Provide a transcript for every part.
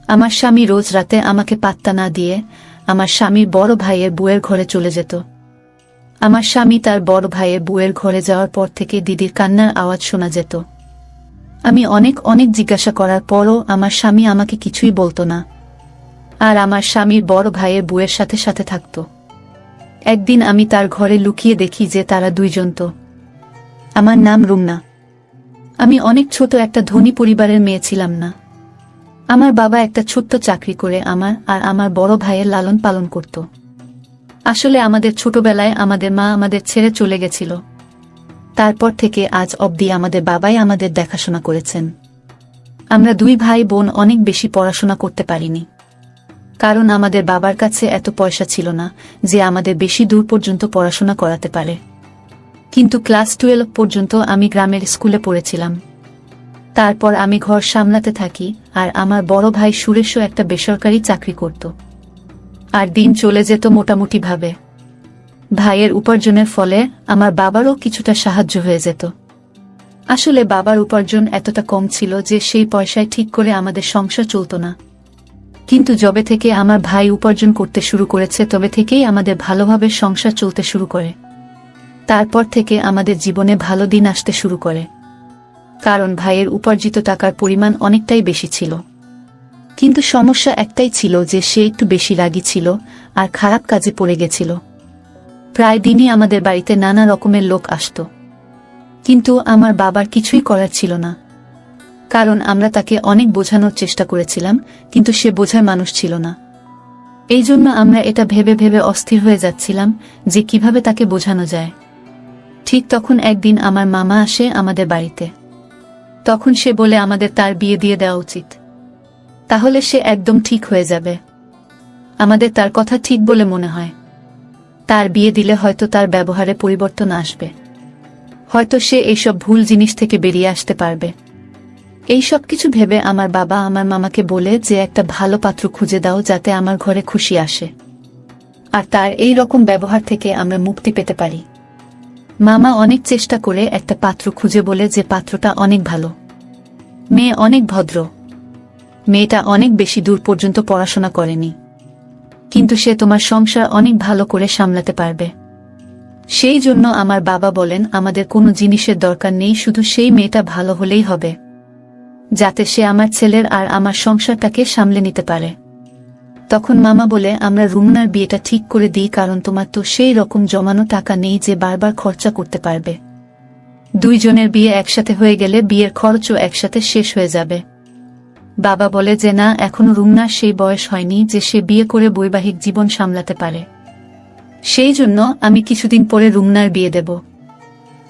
আমার স্বামী রোজ রাতে আমাকে পাত্তা না দিয়ে আমার স্বামীর বড় ভাইয়ের বউয়ের ঘরে চলে যেত। আমার স্বামী তার বড় ভাইয়ের বউয়ের ঘরে যাওয়ার পর থেকে দিদির কান্নার আওয়াজ শোনা যেত। আমি অনেক অনেক জিজ্ঞাসা করার পরও আমার স্বামী আমাকে কিছুই বলতো না, আর আমার স্বামীর বড় ভাইয়ের বউয়ের সাথে সাথে থাকত। একদিন আমি তার ঘরে লুকিয়ে দেখি যে তারা দুইজন তো। আমার নাম রুমনা। আমি অনেক ছোট একটা ধনী পরিবারের মেয়ে ছিলাম না। আমার বাবা একটা ছোট্ট চাকরি করে আমার আর আমার বড় ভাইয়ের লালন পালন করত। আসলে আমাদের ছোটবেলায় আমাদের মা আমাদের ছেড়ে চলে গেছিল। তারপর থেকে আজ অবধি আমাদের বাবাই আমাদের দেখাশোনা করেছেন। আমরা দুই ভাই বোন অনেক বেশি পড়াশোনা করতে পারিনি, কারণ আমাদের বাবার কাছে এত পয়সা ছিল না যে আমাদের বেশি দূর পর্যন্ত পড়াশোনা করাতে পারে। কিন্তু ক্লাস 12 পর্যন্ত আমি গ্রামের স্কুলে পড়েছিলাম। তারপর আমি ঘর সামলাতে থাকি, আর আমার বড় ভাই সুরেশও একটা বেসরকারি চাকরি করত। আর দিন চলে যেত মোটামুটি ভাবে। ভাইয়ের উপার্জনের ফলে আমার বাবারও কিছুটা সাহায্য হয়ে যেত। আসলে বাবার উপার্জন এতটা কম ছিল যে সেই পয়সায় ঠিক করে আমাদের সংসার চলত না। কিন্তু যবে থেকে আমার ভাই উপার্জন করতে শুরু করেছে তবে থেকেই আমাদের ভালোভাবে সংসার চলতে শুরু করে। তারপর থেকে আমাদের জীবনে ভালো দিন আসতে শুরু করে, কারণ ভাইয়ের উপার্জিত টাকার পরিমাণ অনেকটাই বেশি ছিল। কিন্তু সমস্যা একটাই ছিল যে সে একটু বেশি রাগী ছিল আর খারাপ কাজে পড়ে গেছিল। প্রায় দিনই আমাদের বাড়িতে নানা রকমের লোক আসত, কিন্তু আমার বাবার কিছুই করার ছিল না, কারণ আমরা তাকে অনেক বোঝানোর চেষ্টা করেছিলাম, কিন্তু সে বোঝার মানুষ ছিল না। এই জন্য আমরা এটা ভেবে ভেবে অস্থির হয়ে যাচ্ছিলাম যে কিভাবে তাকে বোঝানো যায়। ঠিক তখন একদিন আমার মামা আসে আমাদের বাড়িতে। তখন সে বলে আমাদের তার বিয়ে দিয়ে দেওয়া উচিত, তাহলে সে একদম ঠিক হয়ে যাবে। আমাদের তার কথা ঠিক বলে মনে হয়। তার বিয়ে দিলে হয়তো তার ব্যবহারে পরিবর্তন আসবে, হয়তো সে এইসব ভুল জিনিস থেকে বেরিয়ে আসতে পারবে। এই সব কিছু ভেবে আমার বাবা আমার মামাকে বলে যে একটা ভালো পাত্র খুঁজে দাও যাতে আমার ঘরে খুশি আসে, আর তার এই রকম ব্যবহার থেকে আমরা মুক্তি পেতে পারি। মামা অনেক চেষ্টা করে একটা পাত্র খুঁজে বলে যে পাত্রটা অনেক ভালো, মেয়ে অনেক ভদ্র, মেয়েটা অনেক বেশি দূর পর্যন্ত পড়াশোনা করেনি, কিন্তু সে তোমার সংসার অনেক ভালো করে সামলাতে পারবে। সেই জন্য আমার বাবা বলেন আমাদের কোনো জিনিসের দরকার নেই, শুধু সেই মেয়েটা ভালো হলেই হবে, যাতে সে আমার ছেলের আর আমার সংসারটাকে সামলে নিতে পারে। তখন মামা বলে আমরা রুমনার বিয়েটা ঠিক করে দিই, কারণ তোমার তো সেই রকম জমানো টাকা নেই যে বারবার খরচা করতে পারবে। দুইজনের বিয়ে একসাথে হয়ে গেলে বিয়ের খরচও একসাথে শেষ হয়ে যাবে। বাবা বলে যে না, এখনো রুমনার সেই বয়স হয়নি যে সে বিয়ে করে বৈবাহিক জীবন সামলাতে পারে। সেই জন্য আমি কিছুদিন পরে রুমনার বিয়ে দেব।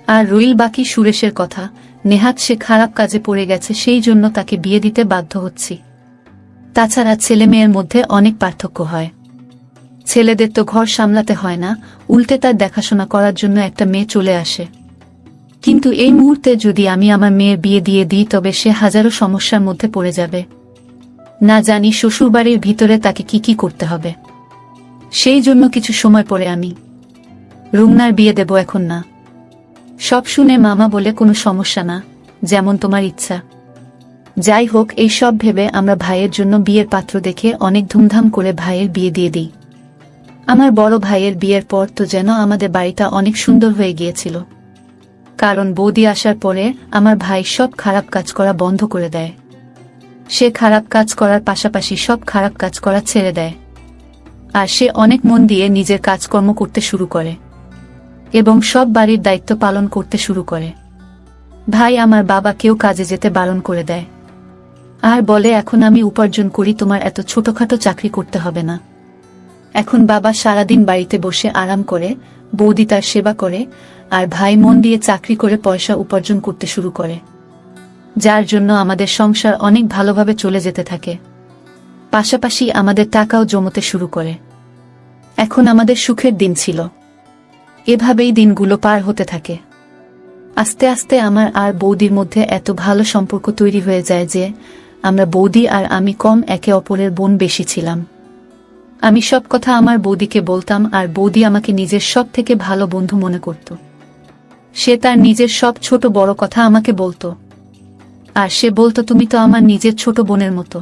আর রইল বাকি সুরেশের কথা। নেহাত সে খারাপ কাজে পড়ে গেছে, সেই জন্য তাকে বিয়ে দিতে বাধ্য হচ্ছি। তাছাড়া ছেলে মেয়ের মধ্যে অনেক পার্থক্য হয়। ছেলেদের তো ঘর সামলাতে হয় না, উল্টে তার দেখাশোনা করার জন্য একটা মেয়ে চলে আসে। কিন্তু এই মুহূর্তে যদি আমি আমার মেয়ের বিয়ে দিয়ে দিই তবে সে হাজারো সমস্যার মধ্যে পড়ে যাবে। না জানি শ্বশুরবাড়ির ভিতরে তাকে কি কি করতে হবে। সেই জন্য কিছু সময় পরে আমি রুমনার বিয়ে দেব, এখন না। সব শুনে মামা বলে কোনো সমস্যা না, যেমন তোমার ইচ্ছা। যাই হোক, এই সব ভেবে আমরা ভাইয়ের জন্য বিয়ের পাত্র দেখে অনেক ধুমধাম করে ভাইয়ের বিয়ে দিয়ে দিই। আমার বড় ভাইয়ের বিয়ের পর তো যেন আমাদের বাড়িটা অনেক সুন্দর হয়ে গিয়েছিল, কারণ বৌদি আসার পরে আমার ভাই সব খারাপ কাজ করা বন্ধ করে দেয়। সে খারাপ কাজ করার পাশাপাশি সব খারাপ কাজ করা ছেড়ে দেয়, আর সে অনেক মন দিয়ে নিজের কাজকর্ম করতে শুরু করে এবং সব বাড়ির দায়িত্ব পালন করতে শুরু করে। ভাই আমার বাবাকেও কাজে যেতে বারণ করে দেয়, আর বলে এখন আমি উপার্জন করি, তোমার এত ছোটখাটো চাকরি করতে হবে না। এখন বাবা সারাদিন বাড়িতে বসে আরাম করে, বৌদি তার সেবা করে, আর ভাই মন দিয়ে চাকরি করে পয়সা উপার্জন করতে শুরু করে, যার জন্য আমাদের সংসার অনেক ভালোভাবে চলে যেতে থাকে। পাশাপাশি আমাদের টাকাও জমতে শুরু করে। এখন আমাদের সুখের দিন ছিল। এভাবেই দিনগুলো পার হতে থাকে। আস্তে আস্তে আমার আর বৌদির মধ্যে এত ভালো সম্পর্ক তৈরি হয়ে যায় যে আমরা বৌদি আর আমি কম, একে অপরের বোন বেশি ছিলাম। আমি সব কথা আমার বৌদিকে বলতাম, আর বৌদি আমাকে নিজের সব থেকে ভালো বন্ধু মনে করত। সে তার নিজের সব ছোট বড় কথা আমাকে বলতো, আর সে বলতো তুমি তো আমার নিজের ছোট বোনের মতো।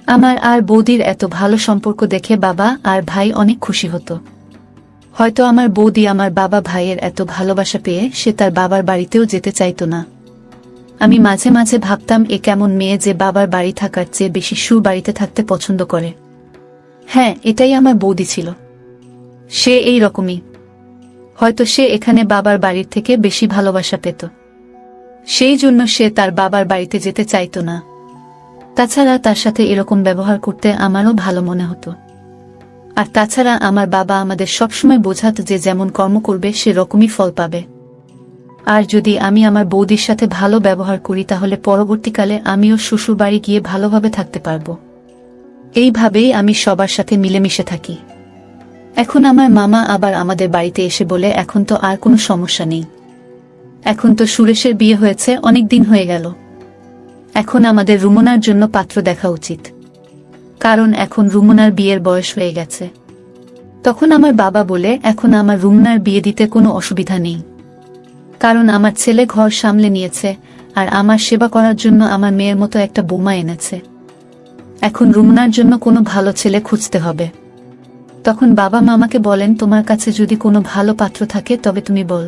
আমার আর বৌদির এত ভালো সম্পর্ক দেখে বাবা আর ভাই অনেক খুশি হতো। হয়তো আমার বৌদি আমার বাবা ভাইয়ের এত ভালোবাসা পেয়ে সে তার বাবার বাড়িতেও যেতে চাইতো না। আমি মাঝে মাঝে ভাবতাম এ কেমন মেয়ে যে বাবার বাড়ি থাকার চেয়ে বেশি বাড়িতে থাকতে পছন্দ করে। হ্যাঁ, এটাই আমার বৌদি ছিল। সে এই রকমই। হয়তো সে এখানে বাবার বাড়ির থেকে বেশি ভালোবাসা পেত, সেই জন্য সে তার বাবার বাড়িতে যেতে চাইতো না। তাছাড়া তার সাথে এরকম ব্যবহার করতে আমারও ভালো মনে হতো। আর তাছাড়া আমার বাবা আমাদের সবসময় বোঝাত যে যেমন কর্ম করবে সে রকমই ফল পাবে। আর যদি আমি আমার বৌদির সাথে ভালো ব্যবহার করি তাহলে পরবর্তীকালে আমিও শ্বশুর বাড়ি গিয়ে ভালোভাবে থাকতে পারবো। এইভাবেই আমি সবার সাথে মিলেমিশে থাকি। এখন আমার মামা আবার আমাদের বাড়িতে এসে বলে এখন তো আর কোনো সমস্যা নেই, এখন তো সুরেশের বিয়ে হয়েছে, অনেক দিন হয়ে গেল, এখন আমাদের রুমনার জন্য পাত্র দেখা উচিত, কারণ এখন রুমনার বিয়ের বয়স হয়ে গেছে। তখন আমার বাবা বলে এখন আমার রুমনার বিয়ে দিতে কোনো অসুবিধা নেই, কারণ আমার ছেলে ঘর সামলে নিয়েছে আর আমার সেবা করার জন্য আমার মেয়ের মতো একটা বৌমা এনেছে। এখন রুমনার জন্য কোনো ভালো ছেলে খুঁজতে হবে। তখন বাবা মামাকে বলেন তোমার কাছে যদি কোনো ভালো পাত্র থাকে তবে তুমি বল।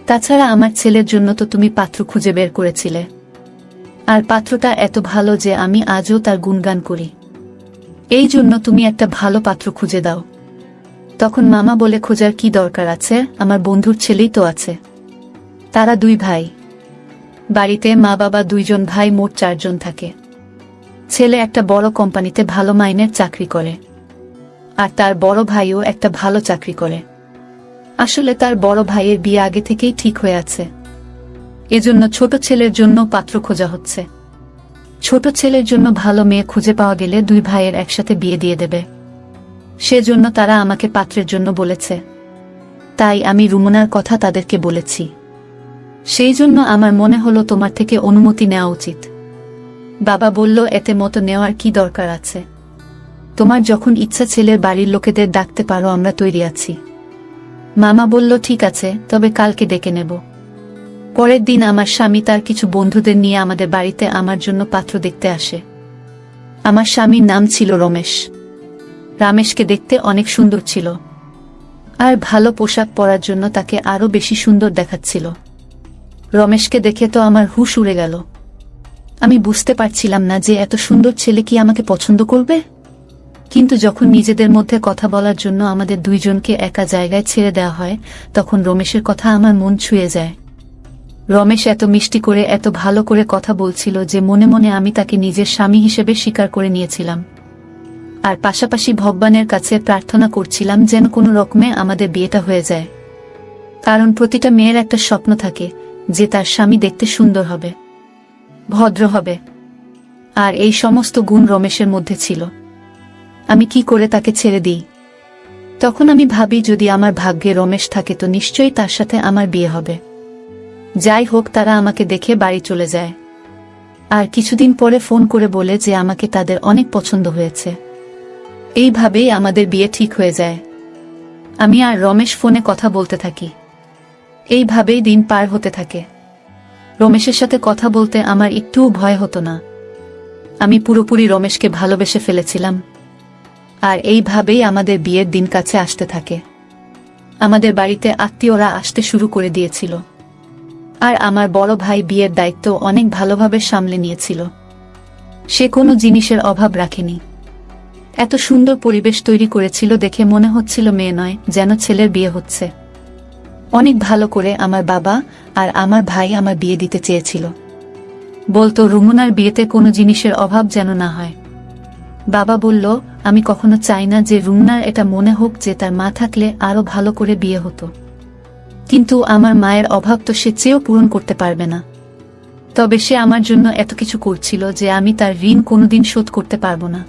তাছাড়া আমার ছেলের জন্য তো তুমি পাত্র খুঁজে বের করেছিলে, আর পাত্রটা এত ভালো যে আমি আজও তার গুণগান করি। এই জন্য তুমি একটা ভালো পাত্র খুঁজে দাও। তখন মামা বলে খোঁজার কি দরকার আছে, আমার বন্ধুর ছেলেই তো আছে। তারা 2 ভাই, বাড়িতে মা বাবা 2 জন ভাই, মোট 4 জন থাকে। ছেলে একটা বড় কোম্পানিতে ভালো মাইনের চাকরি করে, আর তার বড় ভাইও একটা ভালো চাকরি করে। আসলে তার বড় ভাইয়ের বিয়ে আগে থেকেই ঠিক হয়ে আছে, এজন্য ছোট ছেলের জন্য পাত্র খোঁজা হচ্ছে। ছোট ছেলের জন্য ভালো মেয়ে খুঁজে পাওয়া গেলে 2 ভাইয়ের একসাথে বিয়ে দিয়ে দেবে, সেজন্য তারা আমাকে পাত্রের জন্য বলেছে। তাই আমি রুমনার কথা তাদেরকে বলেছি। সেই জন্য আমার মনে হলো তোমার থেকে অনুমতি নেওয়া উচিত। বাবা বলল এতে মতো নেওয়ার কি দরকার আছে, তোমার যখন ইচ্ছা ছেলের বাড়ির লোকেদের ডাকতে পারো, আমরা তৈরি আছি। মামা বলল ঠিক আছে, তবে কালকে ডেকে নেব। পরের দিন আমার স্বামী তার কিছু বন্ধুদের নিয়ে আমাদের বাড়িতে আমার জন্য পাত্র দেখতে আসে। আমার স্বামীর নাম ছিল রমেশ। রমেশকে দেখতে অনেক সুন্দর ছিল, আর ভালো পোশাক পরার জন্য তাকে আরো বেশি সুন্দর দেখাচ্ছিল। রমেশকে দেখে তো আমার হুঁশ উড়ে গেল। আমি বুঝতে পারছিলাম না যে এত সুন্দর ছেলে কি আমাকে পছন্দ করবে। কিন্তু যখন নিজেদের মধ্যে কথা বলার জন্য আমাদের 2 জনকে একা জায়গায় ছেড়ে দেওয়া হয়, তখন রমেশের কথা আমার মন ছুঁয়ে যায়। রমেশ এত মিষ্টি করে এত ভালো করে কথা বলছিল যে মনে মনে আমি তাকে নিজের স্বামী হিসেবে স্বীকার করে নিয়েছিলাম। আর পাশাপাশি ভগবানের কাছে প্রার্থনা করছিলাম যেন কোনো রকমে আমাদের বিয়েটা হয়ে যায়, কারণ প্রতিটা মেয়ের একটা স্বপ্ন থাকে যে তার স্বামী দেখতে সুন্দর হবে, ভদ্র হবে, আর এই সমস্ত গুণ রমেশের মধ্যে ছিল। আমি কি করে তাকে ছেড়ে দিই? তখন আমি ভাবি যদি আমার ভাগ্যে রমেশ থাকে তো নিশ্চয়ই তার সাথে আমার বিয়ে হবে। যাই হোক, তারা আমাকে দেখে বাড়ি চলে যায়, আর কিছুদিন পরে ফোন করে বলে যে আমাকে তাদের অনেক পছন্দ হয়েছে। এইভাবেই আমাদের বিয়ে ঠিক হয়ে যায়। আমি আর রমেশ ফোনে কথা বলতে থাকি। এইভাবেই দিন পার হতে থাকে। রমেশের সাথে কথা বলতে আমার একটুও ভয় হতো না। আমি পুরোপুরি রমেশকে ভালোবেসে ফেলেছিলাম। আর এইভাবেই আমাদের বিয়ের দিন কাছে আসতে থাকে। আমাদের বাড়িতে আত্মীয়রা আসতে শুরু করে দিয়েছিল, আর আমার বড় ভাই বিয়ের দায়িত্ব অনেক ভালোভাবে সামলে নিয়েছিল। সে কোনো জিনিসের অভাব রাখেনি। এত সুন্দর পরিবেশ তৈরি করেছিল দেখে মনে হচ্ছিল মেয়ে নয়, যেন ছেলের বিয়ে হচ্ছে। অনেক ভালো করে আমার বাবা আর আমার ভাই আমার বিয়ে দিতে চেয়েছিল। বলতো রুমনার বিয়েতে কোনো জিনিসের অভাব যেন না হয়। বাবা বলল আমি কখনো চাই না যে রুমনার এটা মনে হোক যে তার মা থাকলে আরো ভালো করে বিয়ে হতো। কিন্তু আমার মায়ের অভাব তো সে চেয়েও পূরণ করতে পারবে না। তবে সে আমার জন্য এত কিছু করছিল যে আমি তার ঋণ কোনোদিন শোধ করতে পারবো না।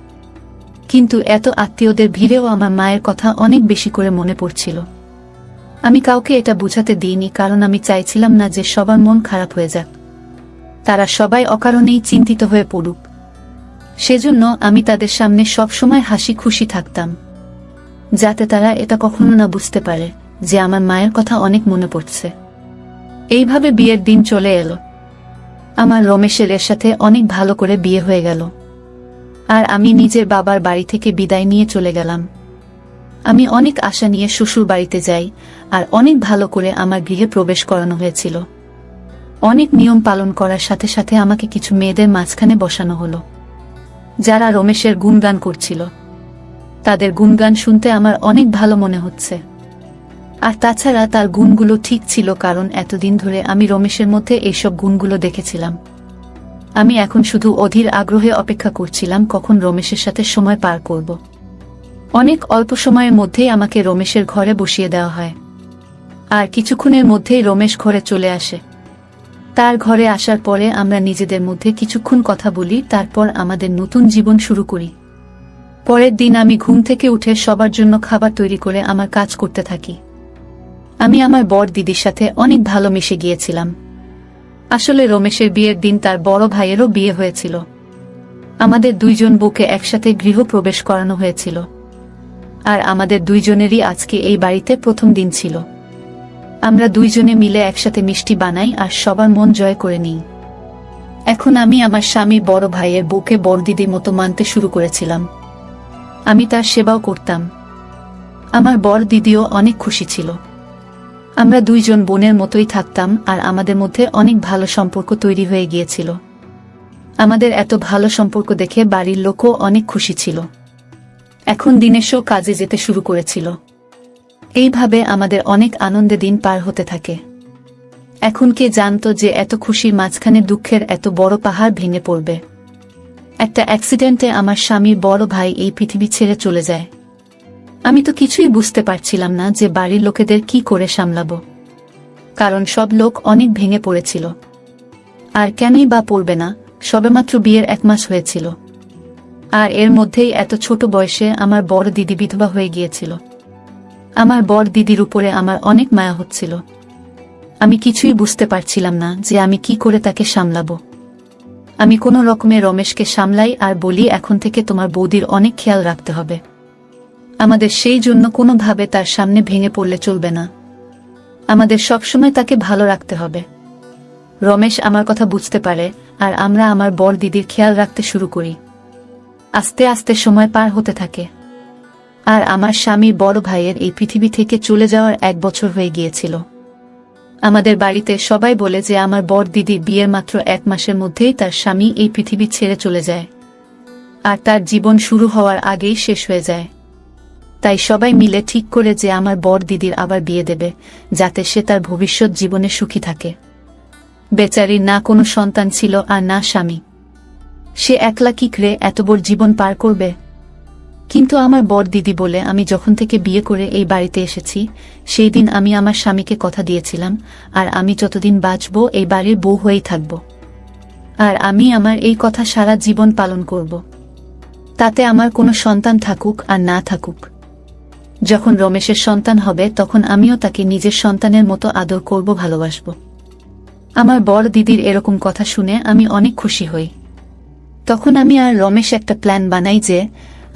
কিন্তু এত আত্মীয়দের ভিড়েও আমার মায়ের কথা অনেক বেশি করে মনে পড়ছিল। আমি কাউকে এটা বুঝাতে দিইনি, কারণ আমি চাইছিলাম না যে সবার মন খারাপ হয়ে যাক, তারা সবাই অকারণেই চিন্তিত হয়ে পড়ুক। সেজন্য আমি তাদের সামনে সবসময় হাসি খুশি থাকতাম, যাতে তারা এটা কখনো না বুঝতে পারে যে আমার মায়ের কথা অনেক মনে পড়ছে। এইভাবে বিয়ের দিন চলে এলো। আমার রমেশের এর সাথে অনেক ভালো করে বিয়ে হয়ে গেল। আর আমি নিজের বাবার বাড়ি থেকে বিদায় নিয়ে চলে গেলাম। আমি অনেক আশা নিয়ে শ্বশুর বাড়িতে যাই, আর অনেক ভালো করে আমার গৃহে প্রবেশ করানো হয়েছিল। অনেক নিয়ম পালন করার সাথে সাথে আমাকে কিছু মেয়েদের মাঝখানে বসানো হলো, যারা রমেশের গুণগান করছিল। তাদের গুণগান শুনতে আমার অনেক ভালো মনে হচ্ছে। আর তাছাড়া তার গুণগুলো ঠিক ছিল, কারণ এতদিন ধরে আমি রমেশের মধ্যে এইসব গুণগুলো দেখেছিলাম। আমি এখন শুধু অধীর আগ্রহে অপেক্ষা করছিলাম কখন রমেশের সাথে সময় পার করব। অনেক অল্প সময়ের মধ্যেই আমাকে রমেশের ঘরে বসিয়ে দেওয়া হয়, আর কিছুক্ষণের মধ্যেই রমেশ ঘরে চলে আসে। তার ঘরে আসার পরে আমরা নিজেদের মধ্যে কিছুক্ষণ কথা বলি, তারপর আমাদের নতুন জীবন শুরু করি। পরের দিন আমি ঘুম থেকে উঠে সবার জন্য খাবার তৈরি করে আমার কাজ করতে থাকি। আমি আমার বর দিদির সাথে অনেক ভালো মিশে গিয়েছিলাম। আসলে রমেশের বিয়ের দিন তার বড় ভাইয়েরও বিয়ে হয়েছিল। আমাদের দুইজন বউকে একসাথে গৃহ প্রবেশ করানো হয়েছিল, আর আমাদের দুইজনেরই আজকে এই বাড়িতে প্রথম দিন ছিল। আমরা দুইজনে মিলে একসাথে মিষ্টি বানাই আর সবার মন জয় করে নিই। এখন আমি আমার স্বামীর বড় ভাইয়ের বউকে বড় দিদির মতো মানতে শুরু করেছিলাম। আমি তার সেবাও করতাম। আমার বড় দিদিও অনেক খুশি ছিল। আমরা দুইজন বোনের মতোই থাকতাম, আর আমাদের মধ্যে অনেক ভালো সম্পর্ক তৈরি হয়ে গিয়েছিল। আমাদের এত ভালো সম্পর্ক দেখে বাড়ির লোকও অনেক খুশি ছিল। এখন দিনেশও কাজে যেতে শুরু করেছিল। এইভাবে আমাদের অনেক আনন্দে দিন পার হতে থাকে। এখন কে জানতো যে এত খুশির মাঝখানে দুঃখের এত বড় পাহাড় ভেঙে পড়বে। একটা অ্যাক্সিডেন্টে আমার স্বামীর বড় ভাই এই পৃথিবী ছেড়ে চলে যায়। আমি তো কিছুই বুঝতে পারছিলাম না যে বাড়ির লোকেদের কি করে সামলাবো, কারণ সব লোক অনেক ভেঙে পড়েছিল। আর কেনই বা পড়বে না, সবেমাত্র বিয়ের 1 মাস হয়েছিল, আর এর মধ্যেই এত ছোট বয়সে আমার বড় দিদি বিধবা হয়ে গিয়েছিল। আমার বড় দিদির উপরে আমার অনেক মায়া হচ্ছিল। আমি কিছুই বুঝতে পারছিলাম না যে আমি কি করে তাকে সামলাবো। আমি কোনো রকমে রমেশকে সামলাই আর বলি, এখন থেকে তোমার বৌদির অনেক খেয়াল রাখতে হবে। আমাদের সেই জন্য কোনোভাবে তার সামনে ভেঙে পড়লে চলবে না। আমাদের সবসময় তাকে ভালো রাখতে হবে। রমেশ আমার কথা বুঝতে পারে, আর আমরা আমার বড় দিদির খেয়াল রাখতে শুরু করি। আস্তে আস্তে সময় পার হতে থাকে, আর আমার স্বামী বড় ভাইয়ের এই পৃথিবী থেকে চলে যাওয়ার 1 বছর হয়ে গিয়েছিল। আমাদের বাড়িতে সবাই বলে যে আমার বড় দিদি বিয়ের মাত্র 1 মাসের মধ্যেই তার স্বামী এই পৃথিবী ছেড়ে চলে যায়, আর তার জীবন শুরু হওয়ার আগেই শেষ হয়ে যায়। তাই সবাই মিলে ঠিক করে যে আমার বড় দিদির আবার বিয়ে দেবে, যাতে সে তার ভবিষ্যৎ জীবনে সুখী থাকে। বেচারির না কোনো সন্তান ছিল আর না স্বামী। সে একলা কি করে এত বড় জীবন পার করবে? কিন্তু আমার বড় দিদি বলে আমি যখন থেকে বিয়ে করে এই বাড়িতে এসেছি, সেই দিন আমি আমার স্বামীকে কথা দিয়েছিলাম, আর আমি যতদিন বাঁচব এই বাড়ির বউ হয়েই থাকব। আর আমি আমার এই কথা সারা জীবন পালন করব। তাতে আমার কোনো সন্তান থাকুক আর না থাকুক। যখন রমেশের সন্তান হবে তখন আমিও তাকে নিজের সন্তানের মতো আদর করব, ভালোবাসব। আমার বড় দিদির এরকম কথা শুনে আমি অনেক খুশি হই। তখন আমি আর রমেশ একটা প্ল্যান বানাই যে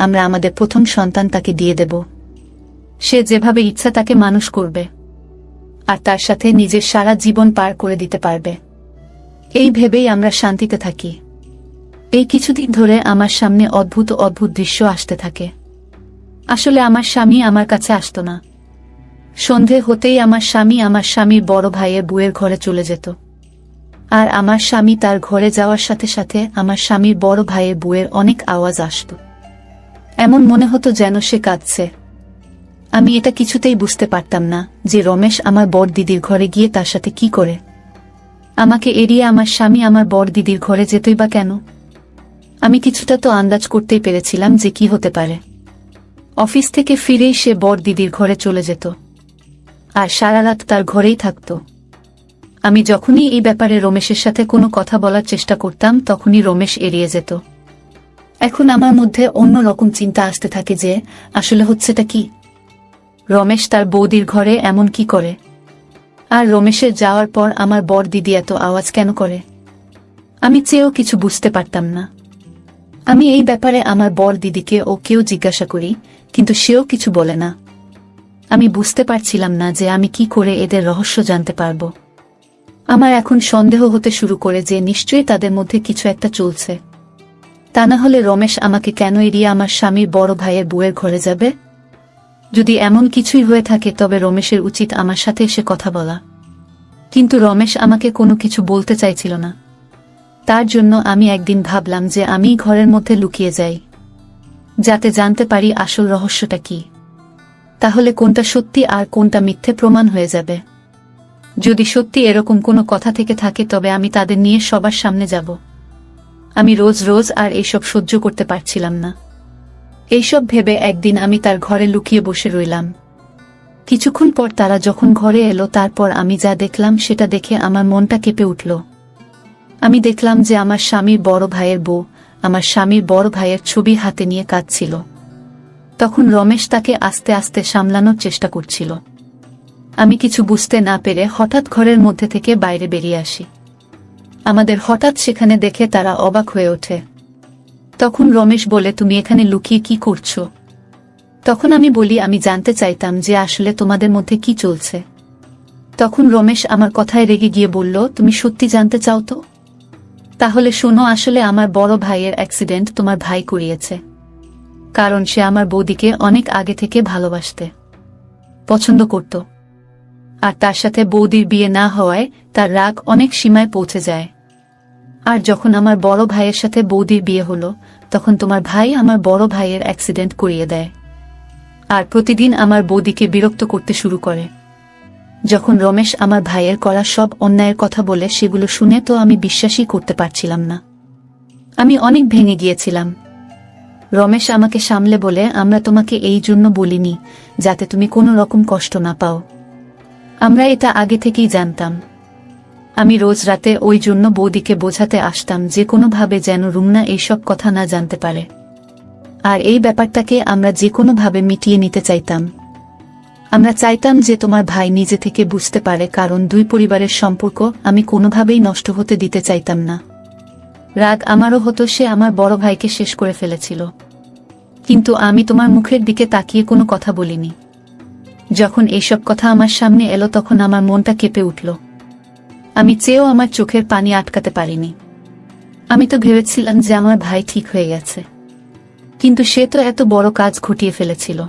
আমরা আমাদের প্রথম সন্তান তাকে দিয়ে দেব। সে যেভাবে ইচ্ছা তাকে মানুষ করবে, আর তার সাথে নিজের সারা জীবন পার করে দিতে পারবে। এই ভেবেই আমরা শান্তিতে থাকি। এই কিছুদিন ধরে আমার সামনে অদ্ভুত অদ্ভুত দৃশ্য আসতে থাকে। আসলে আমার স্বামী আমার কাছে আসতো না। সন্ধে হতেই আমার স্বামী আমার স্বামীর বড় ভাইয়ের বউয়ের ঘরে চলে যেত, আর আমার স্বামী তার ঘরে যাওয়ার সাথে সাথে আমার স্বামীর বড় ভাইয়ের বউয়ের অনেক আওয়াজ আসত। এমন মনে হতো যেন সে কাঁদছে। আমি এটা কিছুতেই বুঝতে পারতাম না যে রমেশ আমার বড় দিদির ঘরে গিয়ে তার সাথে কি করে। আমাকে এড়িয়ে আমার স্বামী আমার বড় দিদির ঘরে যেতই বা কেন? আমি কিছুটা তো আন্দাজ করতেই পেরেছিলাম যে কি হতে পারে। অফিস থেকে ফিরেই সে বড় দিদির ঘরে চলে যেত, আর সারা রাত তার ঘরেই থাকত। আমি যখনই এই ব্যাপারে রমেশের সাথে কোনো কথা বলার চেষ্টা করতাম, তখনই রমেশ এড়িয়ে যেত। এখন আমার মধ্যে অন্য রকম চিন্তা আসতে থাকে যে আসলে হচ্ছেটা কি। রমেশ তার বৌদির ঘরে এমন কি করে, আর রমেশের যাওয়ার পর আমার বড় দিদি এত আওয়াজ কেন করে? আমি চেয়েও কিছু বুঝতে পারতাম না। আমি এই ব্যাপারে আমার বড় দিদিকে ও কেউ জিজ্ঞাসা করি, কিন্তু সেও কিছু বলে না। আমি বুঝতে পারছিলাম না যে আমি কি করে এদের রহস্য জানতে পারবো। আমার এখন সন্দেহ হতে শুরু করে যে নিশ্চয়ই তাদের মধ্যে কিছু একটা চলছে। তা না হলে রমেশ আমাকে কেন এড়িয়ে আমার স্বামীর বড় ভাইয়ের বউয়ের ঘরে যাবে? যদি এমন কিছুই হয়ে থাকে তবে রমেশের উচিত আমার সাথে এসে কথা বলা। কিন্তু রমেশ আমাকে কোনো কিছু বলতে চাইছিল না। তার জন্য আমি একদিন ভাবলাম যে আমি ঘরের মধ্যে লুকিয়ে যাই, যাতে জানতে পারি আসল রহস্যটা কি। তাহলে কোনটা সত্যি আর কোনটা মিথ্যে প্রমাণ হয়ে যাবে। যদি সত্যি এরকম কোনো কথা থেকে থাকে তবে আমি তাদের নিয়ে সবার সামনে যাব। আমি রোজ রোজ আর এইসব সহ্য করতে পারছিলাম না। এইসব ভেবে একদিন আমি তার ঘরে লুকিয়ে বসে রইলাম। কিছুক্ষণ পর তারা যখন ঘরে এলো তারপর আমি যা দেখলাম সেটা দেখে আমার মনটা কেঁপে উঠল। আমি দেখলাম যে আমার স্বামীর বড় ভাইয়ের বউ আমার স্বামীর বড় ভাইয়ের ছবি হাতে নিয়ে কাঁদছিল। তখন রমেশ তাকে আস্তে আস্তে সামলানোর চেষ্টা করছিল। আমি কিছু বুঝতে না পেরে হঠাৎ ঘরের মধ্যে থেকে বাইরে বেরিয়ে আসি। আমাদের হঠাৎ সেখানে দেখে তারা অবাক হয়ে ওঠে। তখন রমেশ বলে, তুমি এখানে লুকিয়ে কি করছো? তখন আমি বলি, আমি জানতে চাইতাম যে আসলে তোমাদের মধ্যে কি চলছে। তখন রমেশ আমার কথায় রেগে গিয়ে বলল, তুমি সত্যি জানতে চাও তো? তাহলে শোনো, আসলে আমার বড় ভাইয়ের অ্যাক্সিডেন্ট তোমার ভাই করিয়েছে। কারণ সে আমার বৌদিকে অনেক আগে থেকে ভালোবাসতে পছন্দ করত, আর তার সাথে বৌদির বিয়ে না হওয়ায় তার রাগ অনেক সীমায় পৌঁছে যায়। আর যখন আমার বড় ভাইয়ের সাথে বৌদির বিয়ে হলো তখন তোমার ভাই আমার বড় ভাইয়ের অ্যাক্সিডেন্ট করিয়ে দেয়, আর প্রতিদিন আমার বৌদিকে বিরক্ত করতে শুরু করে। যখন রমেশ আমার ভাইয়ের করা সব অন্যায়ের কথা বলে সেগুলো শুনে তো আমি বিশ্বাসই করতে পারছিলাম না। আমি অনেক ভেঙে গিয়েছিলাম। রমেশ আমাকে সামলে বলে, আমরা তোমাকে এই জন্য বলিনি যাতে তুমি কোনো রকম কষ্ট না পাও। আমরা এটা আগে থেকেই জানতাম। আমি রোজ রাতে ওই জন্য বৌদিকে বোঝাতে আসতাম যে কোনোভাবে যেন রুমনা এইসব কথা না জানতে পারে, আর এই ব্যাপারটাকে আমরা যে কোনোভাবে মিটিয়ে নিতে চাইতাম। আমরা চাইতাম যে তোমার ভাই নিজে থেকে বুঝতে পারে, কারণ দুই পরিবারের সম্পর্ক আমি কোনোভাবেই নষ্ট হতে দিতে চাইতাম না। রাগ আমারও হতো, সে আমার বড় ভাইকে শেষ করে ফেলেছিল। কিন্তু আমি তোমার মুখের দিকে তাকিয়ে কোনো কথা বলিনি। যখন এইসব কথা আমার সামনে এলো তখন আমার মনটা কেঁপে উঠল। আমি চেয়েও আমার চোখের পানি আটকাতে পারিনি। আমি তো ভেবেছিলাম যে আমার ভাই ঠিক হয়ে গেছে, কিন্তু সে তো এত বড় কাজ ঘটিয়ে ফেলেছিল।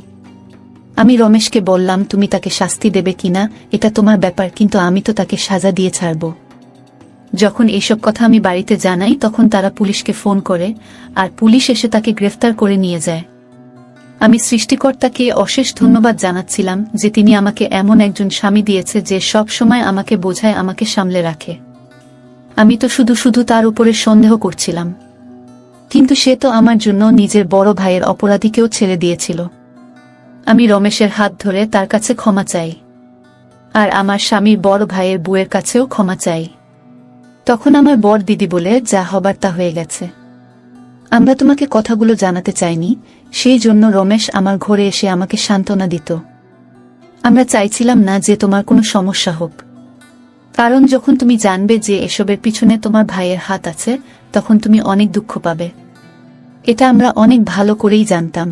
আমি রমেশকে বললাম, তুমি তাকে শাস্তি দেবে কিনা এটা তোমার ব্যাপার, কিন্তু আমি তো তাকে সাজা দিয়ে ছাড়ব। যখন এইসব কথা আমি বাড়িতে জানাই তখন তারা পুলিশকে ফোন করে, আর পুলিশ এসে তাকে গ্রেফতার করে নিয়ে যায়। আমি সৃষ্টিকর্তাকে অশেষ ধন্যবাদ জানাচ্ছিলাম যে তিনি আমাকে এমন একজন স্বামী দিয়েছে যে সব সময় আমাকে বোঝায়, আমাকে সামলে রাখে। আমি তো শুধু শুধু তার উপরে সন্দেহ করছিলাম, কিন্তু সে তো আমার জন্য নিজের বড় ভাইয়ের অপরাধীকেও ছেড়ে দিয়েছিল। আমি রমেশের হাত ধরে তার কাছে ক্ষমা চাই, আর আমার স্বামীর বড় ভাইয়ের বউয়ের কাছেও ক্ষমা চাই। তখন আমার বড় দিদি বলে, যা হবার তা হয়ে গেছে, আমরা তোমাকে কথাগুলো জানাতে চাইনি। সেই জন্য রমেশ আমার ঘরে এসে আমাকে সান্ত্বনা দিত। আমরা চাইছিলাম না যে তোমার কোনো সমস্যা হোক, কারণ যখন তুমি জানবে যে এসবের পিছনে তোমার ভাইয়ের হাত আছে তখন তুমি অনেক দুঃখ পাবে। এটা আমরা অনেক ভালো করেই জানতাম।